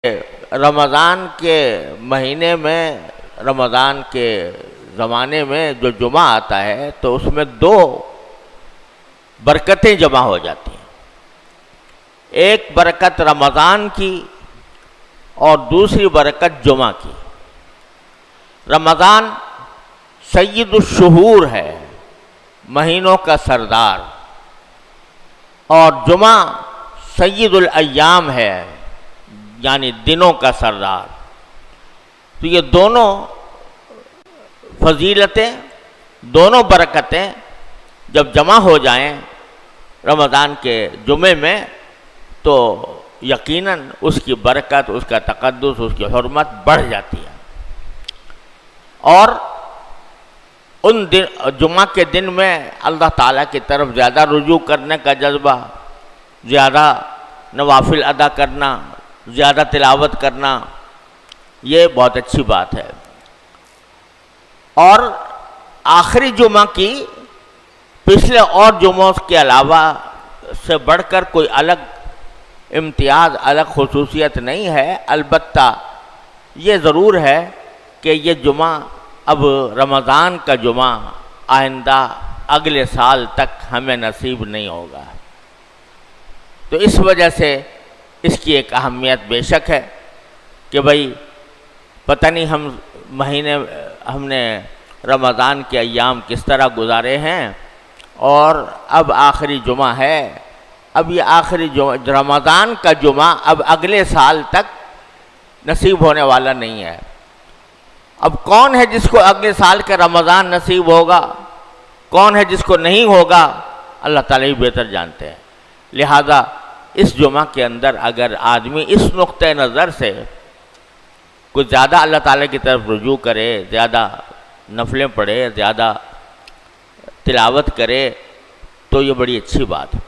رمضان کے مہینے میں، رمضان کے زمانے میں جو جمعہ آتا ہے تو اس میں دو برکتیں جمع ہو جاتی ہیں. ایک برکت رمضان کی اور دوسری برکت جمعہ کی. رمضان سید الشہور ہے، مہینوں کا سردار، اور جمعہ سید الایام ہے، یعنی دنوں کا سردار. تو یہ دونوں فضیلتیں، دونوں برکتیں جب جمع ہو جائیں رمضان کے جمعے میں تو یقیناً اس کی برکت، اس کا تقدس، اس کی حرمت بڑھ جاتی ہے. اور ان دن، جمعہ کے دن میں اللہ تعالیٰ کی طرف زیادہ رجوع کرنے کا جذبہ، زیادہ نوافل ادا کرنا، زیادہ تلاوت کرنا، یہ بہت اچھی بات ہے. اور آخری جمعہ کی پچھلے اور جمعوں کے علاوہ سے بڑھ کر کوئی الگ امتیاز، الگ خصوصیت نہیں ہے. البتہ یہ ضرور ہے کہ یہ جمعہ اب رمضان کا جمعہ آئندہ اگلے سال تک ہمیں نصیب نہیں ہوگا. تو اس وجہ سے اس کی ایک اہمیت بے شک ہے کہ بھئی پتہ نہیں ہم نے رمضان کے ایام کس طرح گزارے ہیں، اور اب آخری جمعہ ہے. اب یہ آخری رمضان کا جمعہ اب اگلے سال تک نصیب ہونے والا نہیں ہے. اب کون ہے جس کو اگلے سال کا رمضان نصیب ہوگا، کون ہے جس کو نہیں ہوگا، اللہ تعالیٰ ہی بہتر جانتے ہیں. لہذا اس جمعہ کے اندر اگر آدمی اس نقطۂ نظر سے کچھ زیادہ اللہ تعالیٰ کی طرف رجوع کرے، زیادہ نفلیں پڑھے، زیادہ تلاوت کرے تو یہ بڑی اچھی بات ہے.